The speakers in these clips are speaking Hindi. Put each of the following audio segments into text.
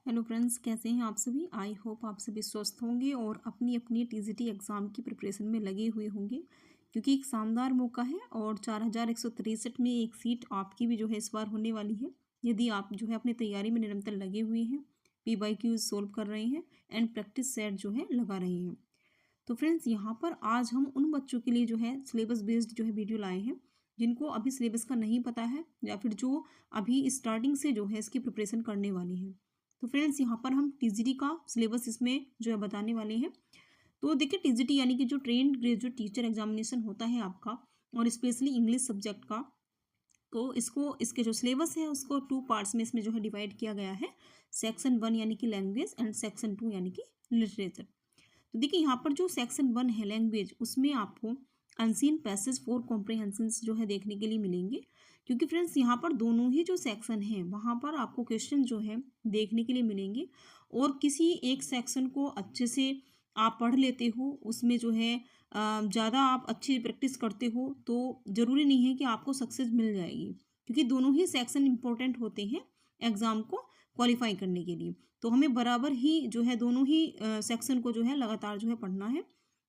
हेलो फ्रेंड्स, कैसे हैं आप सभी। आई होप आप सभी स्वस्थ होंगे और अपनी अपनी टीजीटी एग्ज़ाम की प्रिपरेशन में लगे हुए होंगे, क्योंकि एक शानदार मौका है और 4163 में एक सीट आपकी भी जो है इस बार होने वाली है। यदि आप जो है अपनी तैयारी में निरंतर लगे हुए हैं, PYQs सोल्व कर रहे हैं एंड प्रैक्टिस सेट जो है लगा रहे हैं, तो फ्रेंड्स यहाँ पर आज हम उन बच्चों के लिए जो है सिलेबस बेस्ड जो है वीडियो लाए हैं, जिनको अभी सिलेबस का नहीं पता है या फिर जो अभी स्टार्टिंग से जो है इसकी प्रिपरेशन करने वाली हैं। तो फ्रेंड्स यहाँ पर हम टीजीटी का सिलेबस इसमें जो है बताने वाले हैं। तो देखिए, टीजीटी यानी कि जो ट्रेंड ग्रेजुएट टीचर एग्जामिनेशन होता है आपका, और स्पेशली इंग्लिश सब्जेक्ट का, तो इसको इसके जो सिलेबस है उसको 2 पार्ट्स में इसमें जो है डिवाइड किया गया है। सेक्शन 1 यानी कि लैंग्वेज एंड सेक्शन 2 यानी कि लिटरेचर। तो देखिए, यहाँ पर जो सेक्शन 1 है लैंग्वेज, उसमें आपको अनसीन पैसेज फॉर कॉम्प्रिहेंशन जो है देखने के लिए मिलेंगे, क्योंकि फ्रेंड्स यहाँ पर दोनों ही जो सेक्शन हैं वहाँ पर आपको क्वेश्चन जो है देखने के लिए मिलेंगे। और किसी एक सेक्शन को अच्छे से आप पढ़ लेते हो, उसमें जो है ज़्यादा आप अच्छी प्रैक्टिस करते हो, तो ज़रूरी नहीं है कि आपको सक्सेस मिल जाएगी, क्योंकि दोनों ही सेक्शन इंपॉर्टेंट होते हैं एग्ज़ाम को क्वालिफाई करने के लिए। तो हमें बराबर ही जो है दोनों ही सेक्शन को जो है लगातार जो है पढ़ना है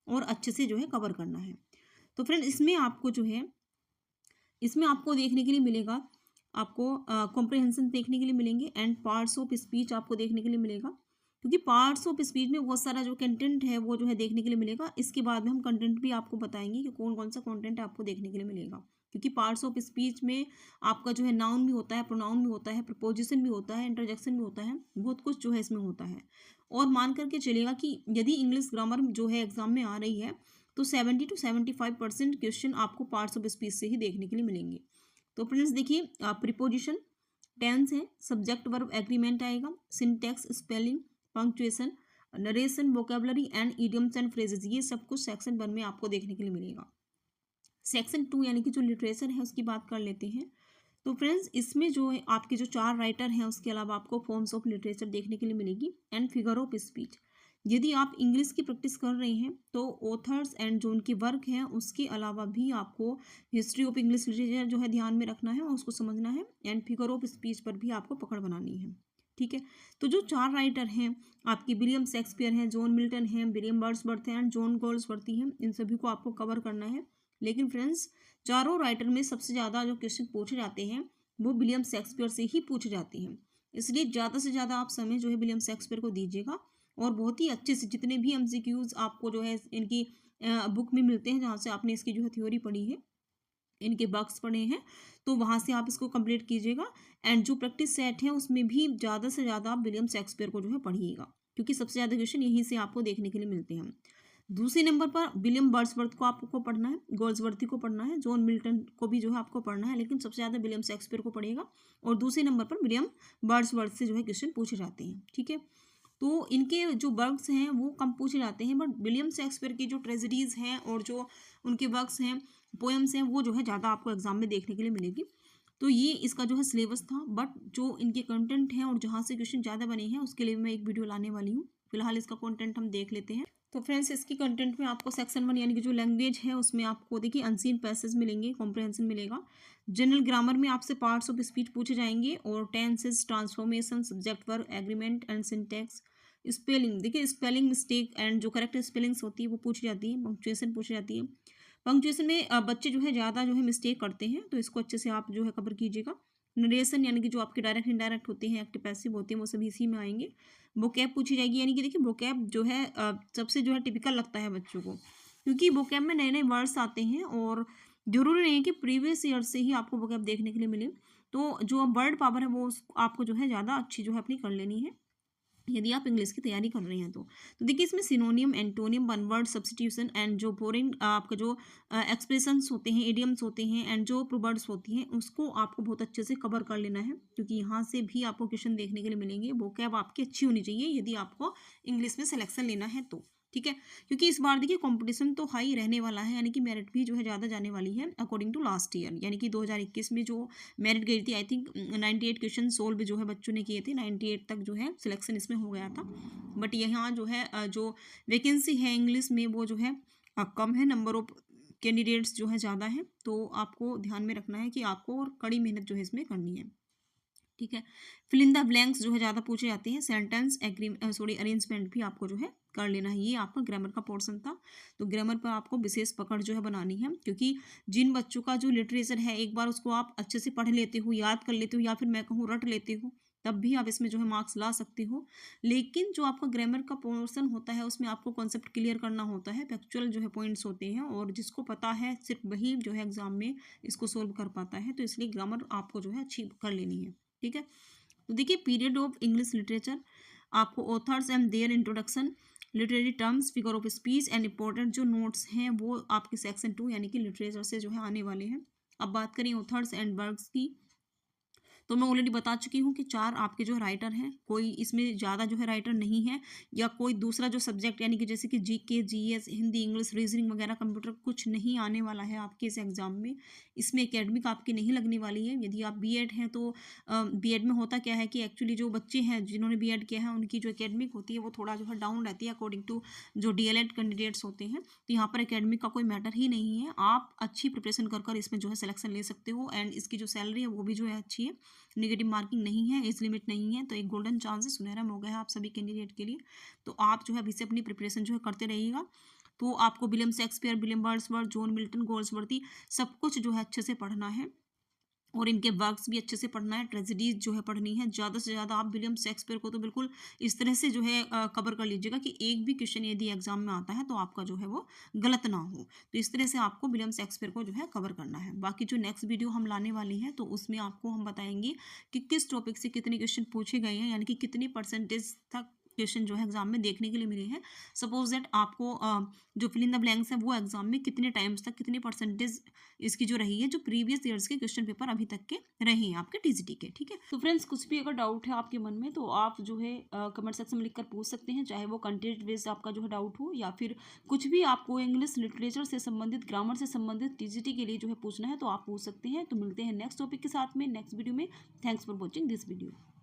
और अच्छे से जो है कवर करना है। तो फ्रेंड इसमें आपको देखने के लिए मिलेगा, आपको कॉम्प्रिहेंशन देखने के लिए मिलेंगे एंड पार्ट्स ऑफ स्पीच आपको देखने के लिए मिलेगा, क्योंकि पार्ट्स ऑफ स्पीच में बहुत सारा जो कंटेंट है वो जो है देखने के लिए मिलेगा। इसके बाद में हम कंटेंट भी आपको बताएंगे कि कौन कौन सा कंटेंट आपको देखने के लिए मिलेगा, क्योंकि पार्ट्स ऑफ स्पीच में आपका जो है नाउन भी होता है, प्रोनाउन भी होता है, प्रपोजिशन भी होता है, इंटरजेक्शन भी होता है, बहुत कुछ जो है इसमें होता है। और मान करके चलेगा कि यदि इंग्लिश ग्रामर जो है एग्जाम में आ रही है, तो 70 to 75% क्वेश्चन आपको पार्ट्स ऑफ स्पीच से ही देखने के लिए मिलेंगे। तो फ्रेंड्स देखिए, प्रीपोजिशन, टेंस है, सब्जेक्ट वर्ब एग्रीमेंट आएगा, syntax, spelling, punctuation, narration, vocabulary and idioms and phrases, ये सब कुछ सेक्शन 1 में आपको देखने के लिए मिलेगा। सेक्शन 2 यानी कि जो लिटरेचर है उसकी बात कर लेते हैं। तो फ्रेंड्स इसमें जो है आपके जो 4 राइटर हैं, उसके अलावा आपको फॉर्म्स ऑफ लिटरेचर देखने के लिए मिलेगी एंड फिगर ऑफ स्पीच। यदि आप इंग्लिश की प्रैक्टिस कर रहे हैं तो ऑथर्स एंड जो उनके वर्क हैं उसके अलावा भी आपको हिस्ट्री ऑफ इंग्लिश लिटरेचर जो है ध्यान में रखना है और उसको समझना है, एंड फिगर ऑफ स्पीच पर भी आपको पकड़ बनानी है। ठीक है। तो जो 4 राइटर हैं आपके, विलियम शेक्सपियर हैं, जॉन मिल्टन हैं, विलियम वर्ड्सवर्थ हैं एंड जॉन गोल्ड्सवर्थ हैं, इन सभी को आपको कवर करना है। लेकिन फ्रेंड्स, चारों राइटर में सबसे ज़्यादा जो क्वेश्चन पूछे जाते हैं वो विलियम शेक्सपियर से ही पूछे जाते हैं, इसलिए ज़्यादा से ज़्यादा आप समय जो है विलियम शेक्सपियर को दीजिएगा। और बहुत ही अच्छे से जितने भी एमसीक्यूज आपको जो है इनकी बुक में मिलते हैं, जहाँ से आपने इसकी जो है थ्योरी पढ़ी है, इनके बॉक्स पढ़े हैं, तो वहाँ से आप इसको कंप्लीट कीजिएगा। एंड जो प्रैक्टिस सेट है उसमें भी ज़्यादा से ज़्यादा आप विलियम शेक्सपियर को जो है पढ़िएगा, क्योंकि सबसे ज़्यादा क्वेश्चन यहीं से आपको देखने के लिए मिलते हैं। दूसरे नंबर पर विलियम वर्ड्सवर्थ को आपको पढ़ना है, गोल्ड्सवर्थी को पढ़ना है, जॉन मिल्टन को भी जो है आपको पढ़ना है, लेकिन सबसे ज़्यादा विलियम शेक्सपियर को पढ़ेगा। और दूसरे नंबर पर विलियम वर्ड्सवर्थ से जो है क्वेश्चन पूछे जाते हैं। ठीक है। तो इनके जो वर्क्स हैं वो कम पूछे जाते हैं, बट विलियम शेक्सपियर की जो ट्रेजेडीज हैं और जो उनके वर्क्स हैं, पोएम्स हैं, वो जो है ज़्यादा आपको एग्जाम में देखने के लिए मिलेगी। तो ये इसका जो है सिलेबस था, बट जो इनके कंटेंट हैं और जहाँ से क्वेश्चन ज़्यादा बने हैं उसके लिए मैं एक वीडियो लाने वाली हूँ। फिलहाल इसका कंटेंट हम देख लेते हैं। तो फ्रेंड्स, इसकी कंटेंट में आपको सेक्शन 1 यानी कि जो लैंग्वेज है उसमें आपको देखिए अनसीन पैसेज मिलेंगे, कॉम्प्रहेंशन मिलेगा। जनरल ग्रामर में आपसे पार्ट्स ऑफ स्पीच पूछे जाएंगे और tenses, transformation, subject verb agreement and syntax. Spelling, देखिए स्पेलिंग मिस्टेक एंड जो करेक्ट स्पेलिंग्स होती है वो पूछी जाती है। पंक्चुएशन पूछी जाती है। पंक्चुएशन में बच्चे जो है ज़्यादा जो है मिस्टेक करते हैं, तो इसको अच्छे से आप जो है कवर कीजिएगा। नरेशन यानी कि जो आपके डायरेक्ट इनडायरेक्ट होते हैं, एक्टिव पैसिव होते हैं, वो सभी इसी में आएंगे। वोकैब पूछी जाएगी, यानी कि देखिए वोकैब जो है सबसे जो है टिपिकल लगता है बच्चों को, क्योंकि वोकैब में नए नए वर्ड्स आते हैं और जरूरी नहीं है कि प्रीवियस ईयर से ही आपको वोकैब देखने के लिए मिले। तो जो वर्ड पावर है वो आपको जो है ज़्यादा अच्छी जो है अपनी कर लेनी है, यदि आप इंग्लिश की तैयारी कर रहे हैं तो देखिए इसमें सिनोनियम, antonym, one word substitution and जो फॉरेन आपका जो एक्सप्रेशंस होते हैं, इडियम्स होते हैं एंड जो प्रोवर्ब्स होती हैं, उसको आपको बहुत अच्छे से कवर कर लेना है, क्योंकि यहाँ से भी आपको क्वेश्चन देखने के लिए मिलेंगे। वोकैब आपकी अच्छी होनी चाहिए यदि आपको इंग्लिश में सिलेक्शन लेना है तो। ठीक है। क्योंकि इस बार देखिए कंपटीशन तो हाई रहने वाला है, यानी कि मेरिट भी जो है ज़्यादा जाने वाली है अकॉर्डिंग टू लास्ट ईयर, यानी कि 2021 में जो मेरिट गई थी, आई थिंक 98 क्वेश्चन सोल्व जो है बच्चों ने किए थे, 98 तक जो है सिलेक्शन इसमें हो गया था। बट यहाँ जो है जो वैकेंसी है इंग्लिश में वो जो है कम है, नंबर ऑफ कैंडिडेट्स जो है ज़्यादा है, तो आपको ध्यान में रखना है कि आपको और कड़ी मेहनत जो है इसमें करनी है। ठीक है। फिल इन द ब्लैंक्स जो है ज़्यादा पूछे जाते हैं। सेंटेंस अरेंजमेंट भी आपको जो है कर लेना है। ये आपका ग्रामर का पोर्शन था। तो ग्रामर पर आपको विशेष पकड़ जो है बनानी है, क्योंकि जिन बच्चों का जो लिटरेचर है एक बार उसको आप अच्छे से पढ़ लेते हो, याद कर लेते हो, या फिर मैं कहूँ रट लेते हो, तब भी आप इसमें जो है मार्क्स ला सकते हो। लेकिन जो आपका ग्रामर का पोर्शन होता है उसमें आपको कॉन्सेप्ट क्लियर करना होता है, फैक्चुअल जो है पॉइंट्स होते हैं, और जिसको पता है सिर्फ वही जो है एग्जाम में इसको सोल्व कर पाता है। तो इसलिए ग्रामर आपको जो है अच्छी कर लेनी है। ठीक है। तो देखिए, पीरियड ऑफ इंग्लिश लिटरेचर आपको authors and their introduction, literary terms, figure of speech and important जो नोट्स हैं वो आपके सेक्शन 2 यानी कि लिटरेचर से जो है आने वाले हैं। अब बात करें ऑथर्स एंड वर्क्स की, तो मैं ऑलरेडी बता चुकी हूँ कि 4 आपके जो राइटर हैं, कोई इसमें ज़्यादा जो है राइटर नहीं है, या कोई दूसरा जो सब्जेक्ट यानी कि जैसे कि GK, GS, Hindi, English, reasoning वगैरह, कंप्यूटर कुछ नहीं आने वाला है आपके इस एग्ज़ाम में। इसमें एकेडमिक आपकी नहीं लगने वाली है। यदि आप बीएड हैं तो बीएड में होता क्या है कि एक्चुअली जो बच्चे हैं जिन्होंने बीएड किया है उनकी जो एकेडमिक होती है वो थोड़ा जो है डाउन रहती है अकॉर्डिंग टू जो डीएलएड कैंडिडेट्स होते हैं। तो यहाँ पर एकेडमिक का कोई मैटर ही नहीं है। आप अच्छी प्रिपरेशन कर इसमें जो है सिलेक्शन ले सकते हो, एंड इसकी जो सैलरी है वो भी जो है अच्छी है। नेगेटिव मार्किंग नहीं है, एज लिमिट नहीं है, तो एक गोल्डन चांस है, सुनहरा मौका है आप सभी कैंडिडेट के लिए। तो आप जो है अभी से अपनी प्रिपरेशन जो है करते रहिएगा। तो आपको William Shakespeare, William Wordsworth, John Milton, Galsworthy सब कुछ जो है अच्छे से पढ़ना है, और इनके वर्क्स भी अच्छे से पढ़ना है, ट्रेजेडीज जो है पढ़नी है। ज़्यादा से ज़्यादा आप विलियम शेक्सपियर को तो बिल्कुल इस तरह से जो है कवर कर लीजिएगा कि एक भी क्वेश्चन यदि एग्जाम में आता है तो आपका जो है वो गलत ना हो। तो इस तरह से आपको विलियम शेक्सपियर को जो है कवर करना है। बाकी जो नेक्स्ट वीडियो हम लाने वाले हैं तो उसमें आपको हम बताएंगे कि किस टॉपिक से कितने क्वेश्चन पूछे गए हैं, यानी कि कितनी परसेंटेज तक क्वेश्चन जो है एग्जाम में देखने के लिए मिले हैं। सपोज दैट आपको जो फिल इन द ब्लैंक्स है वो एग्जाम में कितने टाइम्स तक कितनी परसेंटेज इसकी जो रही है, जो प्रीवियस ईयर्स के क्वेश्चन पेपर अभी तक के रहे हैं आपके टीजीटी के। ठीक है। तो फ्रेंड्स, कुछ भी अगर डाउट है आपके मन में तो आप जो है कमेंट सेक्शन में लिखकर पूछ सकते हैं, चाहे वो कंटेंट बेस्ड आपका जो है डाउट हो, या फिर कुछ भी आपको इंग्लिश लिटरेचर से संबंधित, ग्रामर से संबंधित टीजीटी के लिए जो है पूछना है तो आप पूछ सकते हैं। तो मिलते हैं नेक्स्ट टॉपिक के साथ में नेक्स्ट वीडियो में। Thanks for watching this video.